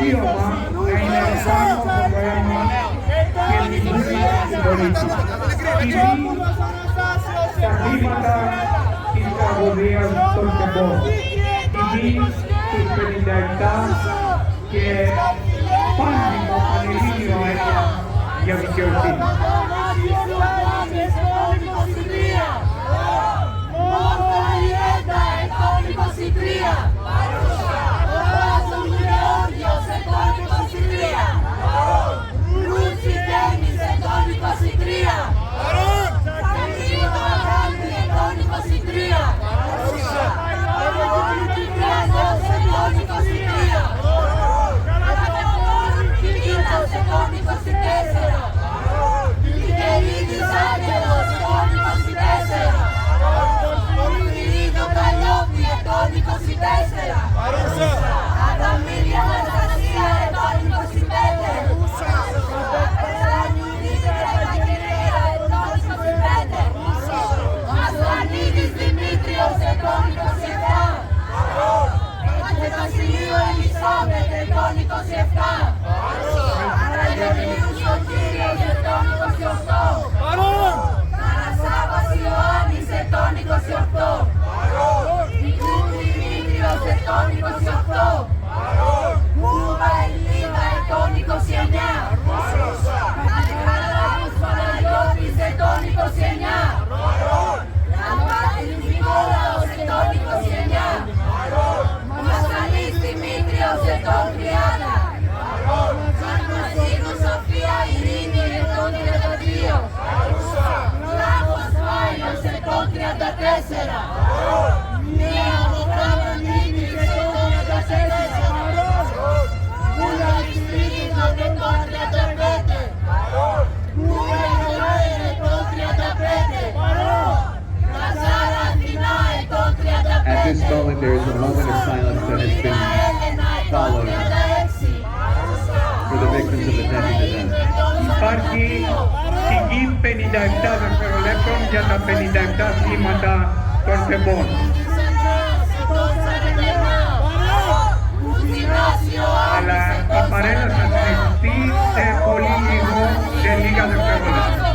αξίωμα να είναι πάνω από το αίμα και λυπηρή στην πολίτη. Τα θύματα της τραγωδίας των Τεμπών. Τιμή στους 57 και πάνδημο πανελλήνιο αίμα για δικαιοσύνη. At this moment, there is a moment of silence that has been followed for the victims of the Tennessee event. Υπάρχει σιγή 57 δευτερολέπτων για τα 57 θύματα των Τεμπών. Αλλά η παρέλαση θα συνεχιστεί σε πολύ λίγο, σε λίγα δευτερόλεπτα.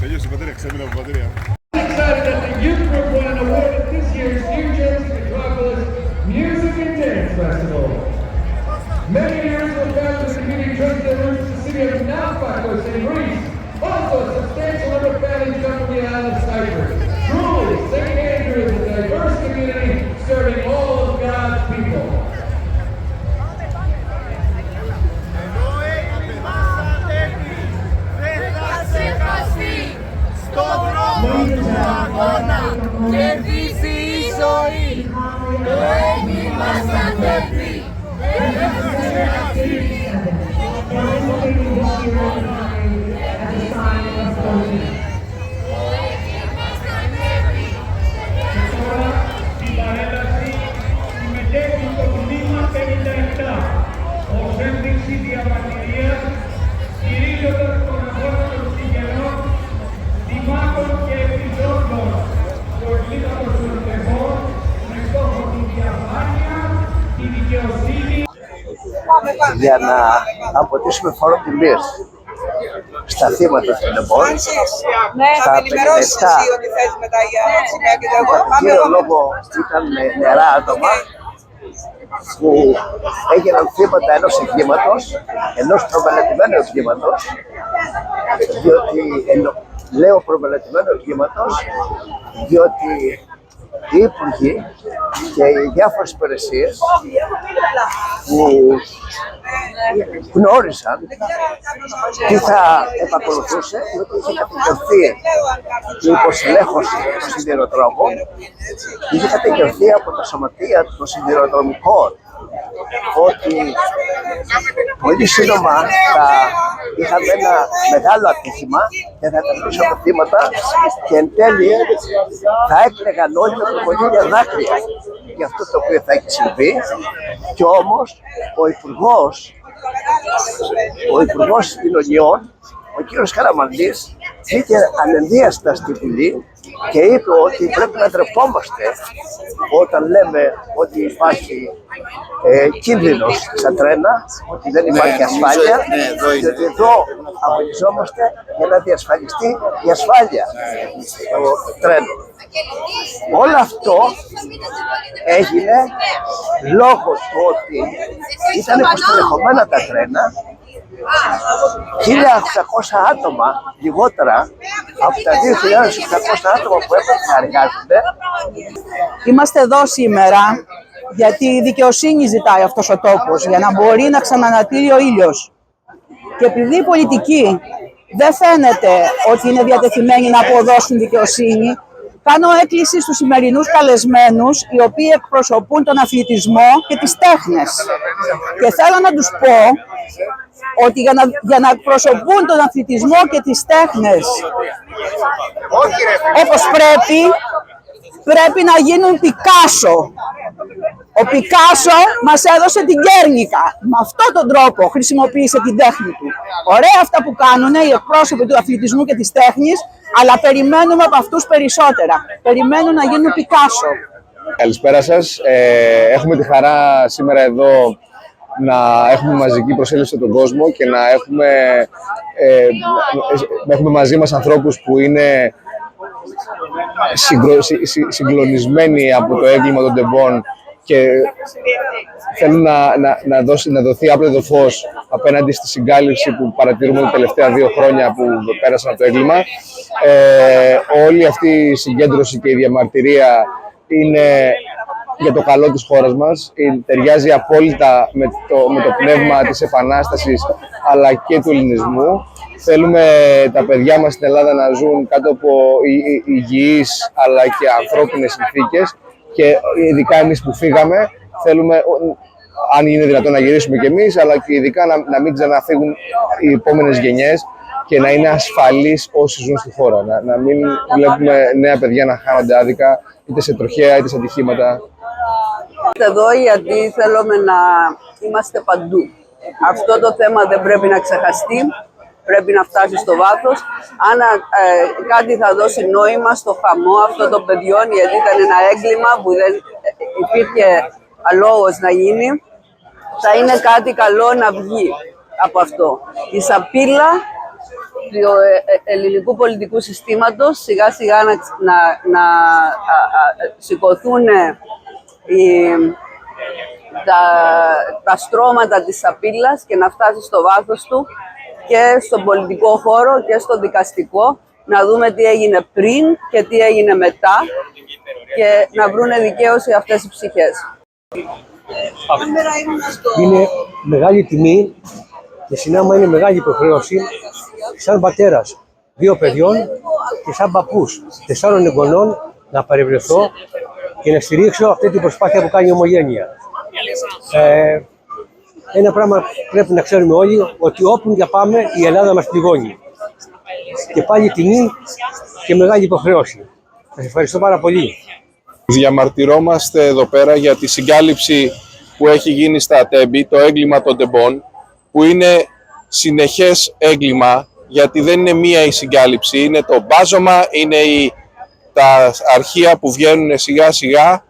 Τελείωσε η μπαταρία, ξέμεινα από μπαταρία. Excited that the youth group won an award at this year's New Jersey Metropolis Music and Dance Festival. Many years were found in the community trust that roots the city of Naupakos in Greece. Also, a substantial number of families come from the island of Cyprus. Truly, St. Andrew is a diverse community serving all of God's people. Κερδίσει η ζωή, το έγκλημα σαν τέπρι. Στην παρέλαση συμμετέχουν στο τμήμα 57 ως ένδειξη διαμαρτυρίας, στηρίζοντας τον αγώνα των συγγενών, θυμάτων και επιζώντων του εγκλήματος των Τεμπών με στόχο τη διαφάνεια, τη δικαιοσύνη για να αποτίσουμε φόρο τιμής στα θύματα των τεμπών, στα 57. Κύριο λόγο ήταν νεαρά άτομα που έγιναν θύματα ενός εγκλήματος, ενός προμελετημένου εγκλήματος, διότι λέω προμελετημένου εγκλήματος, διότι οι υπουργοί και οι διάφορες υπηρεσίες που γνώρισαν τι θα επακολουθούσε, διότι είχε κατηγορηθεί η υποσυλλέχωση των σιδηροδρόμων, είχε κατηγορηθεί από τα σωματεία των σιδηροδρομικών ότι πολύ σύντομα θα είχαμε ένα μεγάλο ατύχημα και θα περνούσαν τα θύματα και εν τέλει θα έκλαιγαν όλοι με κροκοδίλια δάκρυα για αυτό το οποίο θα έχει συμβεί. Και όμως ο Υπουργός Κοινωνιών, ο κύριος Καραμανλής, βγήκε ανενδίαστα στη Βουλή και είπε ότι πρέπει να ντρεπόμαστε όταν λέμε ότι υπάρχει κίνδυνος στα τρένα, ότι δεν υπάρχει ασφάλεια, διότι εδώ αγωνιζόμαστε για να διασφαλιστεί η ασφάλεια στο τρένο. Όλο αυτό έγινε λόγω του ότι ήταν υποστελεχωμένα τα τρένα, 1.800 άτομα λιγότερα από τα 2.800 άτομα που έπρεπε να εργάζονται. Είμαστε εδώ σήμερα γιατί η δικαιοσύνη ζητάει αυτός ο τόπος για να μπορεί να ξανανατείλει ο ήλιος. Και επειδή οι πολιτικοί δεν φαίνεται ότι είναι διατεθειμένοι να αποδώσουν δικαιοσύνη, κάνω έκκληση στους σημερινούς καλεσμένους, οι οποίοι εκπροσωπούν τον αθλητισμό και τις τέχνες. Και θέλω να τους πω ότι για να εκπροσωπούν τον αθλητισμό και τις τέχνες όπως πρέπει να γίνουν Πικάσο. Ο Πικάσο μας έδωσε την Γκέρνικα. Με αυτόν τον τρόπο χρησιμοποίησε την τέχνη του. Ωραία αυτά που κάνουν οι εκπρόσωποι του αθλητισμού και της τέχνης, αλλά περιμένουμε από αυτούς περισσότερα. Περιμένουν να γίνουν Πικάσο. Καλησπέρα σας. Έχουμε τη χαρά σήμερα εδώ να έχουμε μαζική προσέλευση στον κόσμο και να έχουμε μαζί μας ανθρώπους που είναι συγκλονισμένοι από το έγκλημα των τεμπών και θέλουν να δοθεί άπλετο φως απέναντι στη συγκάλυψη που παρατηρούμε τα τελευταία 2 χρόνια που πέρασαν από το έγκλημα. Όλη αυτή η συγκέντρωση και η διαμαρτυρία είναι για το καλό της χώρας μας, ταιριάζει απόλυτα με το πνεύμα της Επανάστασης αλλά και του ελληνισμού. Θέλουμε τα παιδιά μας στην Ελλάδα να ζουν κάτω από υγιείς αλλά και ανθρώπινες συνθήκες και ειδικά εμείς που φύγαμε θέλουμε, αν είναι δυνατόν, να γυρίσουμε κι εμείς, αλλά και ειδικά να μην ξαναφύγουν οι επόμενες γενιές και να είναι ασφαλείς όσοι ζουν στη χώρα. Να μην βλέπουμε νέα παιδιά να χάνονται άδικα είτε σε τροχαία είτε σε ατυχήματα. Εδώ γιατί θέλουμε να είμαστε παντού. Αυτό το θέμα δεν πρέπει να ξεχαστεί, πρέπει να φτάσει στο βάθος. Αν κάτι θα δώσει νόημα στο χαμό αυτών των παιδιών, γιατί ήταν ένα έγκλημα που δεν υπήρχε λόγος να γίνει, θα είναι κάτι καλό να βγει από αυτό. Η σαπίλα του ελληνικού πολιτικού συστήματος σιγά σιγά να σηκωθούν τα στρώματα της σαπίλας και να φτάσει στο βάθος του και στον πολιτικό χώρο και στο δικαστικό, να δούμε τι έγινε πριν και τι έγινε μετά και να βρούνε δικαίωση αυτές οι ψυχές. Είναι μεγάλη τιμή και συνάμα είναι μεγάλη υποχρέωση σαν πατέρας 2 παιδιών και σαν παππούς 4 εγγονών να παρευρεθώ και να στηρίξω αυτή την προσπάθεια που κάνει η Ομογένεια. Ένα πράγμα πρέπει να ξέρουμε όλοι, ότι όπου για πάμε η Ελλάδα μας πληγώνει. Και πάλι τιμή και μεγάλη υποχρέωση. Σας ευχαριστώ πάρα πολύ. Διαμαρτυρόμαστε εδώ πέρα για τη συγκάλυψη που έχει γίνει στα Τέμπη, το έγκλημα των τεμπών, που είναι συνεχές έγκλημα, γιατί δεν είναι μία η συγκάλυψη, είναι το μπάζωμα, είναι τα αρχεία που βγαίνουν σιγά σιγά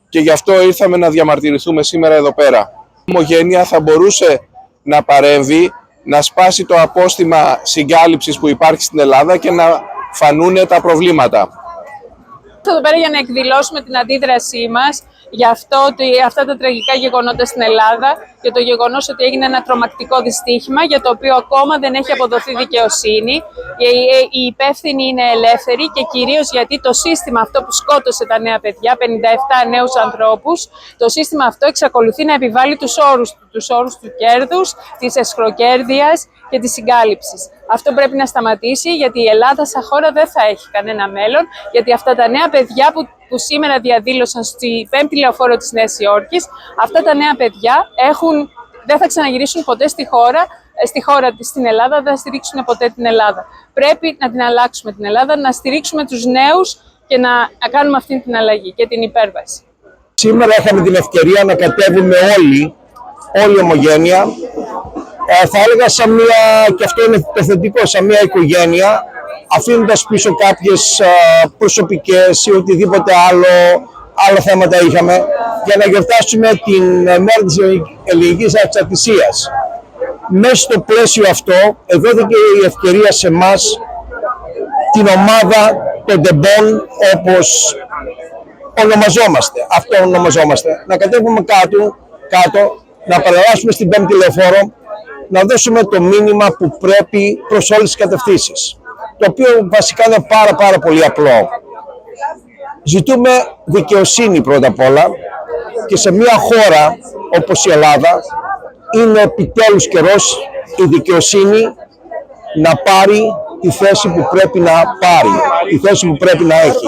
και γι' αυτό ήρθαμε να διαμαρτυρηθούμε σήμερα εδώ πέρα. Η Ομογένεια θα μπορούσε να παρέμβει να σπάσει το απόστημα συγκάλυψης που υπάρχει στην Ελλάδα και να φανούν τα προβλήματα. Εδώ πέρα για να εκδηλώσουμε την αντίδρασή μας για αυτά τα τραγικά γεγονότα στην Ελλάδα, για το γεγονός ότι έγινε ένα τρομακτικό δυστύχημα για το οποίο ακόμα δεν έχει αποδοθεί δικαιοσύνη. Οι υπεύθυνοι είναι ελεύθεροι και κυρίως γιατί το σύστημα αυτό που σκότωσε τα νέα παιδιά, 57 νέους ανθρώπους, το σύστημα αυτό εξακολουθεί να επιβάλλει τους όρους του κέρδους, της εσχροκέρδειας και της συγκάλυψης. Αυτό πρέπει να σταματήσει, γιατί η Ελλάδα σαν χώρα δεν θα έχει κανένα μέλλον, γιατί αυτά τα νέα παιδιά που σήμερα διαδήλωσαν στη 5η λεωφόρο της Νέας Υόρκης, αυτά τα νέα παιδιά δεν θα ξαναγυρίσουν ποτέ στην Ελλάδα, δεν θα στηρίξουν ποτέ την Ελλάδα. Πρέπει να την αλλάξουμε την Ελλάδα, να στηρίξουμε τους νέους και να κάνουμε αυτή την αλλαγή και την υπέρβαση. Σήμερα είχαμε την ευκαιρία να κατέβουμε όλη ομογένεια. Θα έλεγα και αυτό είναι το θετικό, σαν μια οικογένεια, αφήνοντας πίσω κάποιες προσωπικές ή οτιδήποτε άλλο θέματα είχαμε, για να γιορτάσουμε την μέρα της ελληνικής εξαρτησίας. Μέσα στο πλαίσιο αυτό, δόθηκε η ευκαιρία σε εμάς, την ομάδα των τεμπών, όπως ονομαζόμαστε, να κατέβουμε κάτω, να παρελάσουμε στην 5η λεωφόρο, να δώσουμε το μήνυμα που πρέπει προς όλες τις κατευθύνσεις, το οποίο βασικά είναι πάρα πολύ απλό. Ζητούμε δικαιοσύνη πρώτα απ' όλα, και σε μια χώρα όπως η Ελλάδα είναι επιτέλους καιρός η δικαιοσύνη να πάρει τη θέση που πρέπει να πάρει, τη θέση που πρέπει να έχει.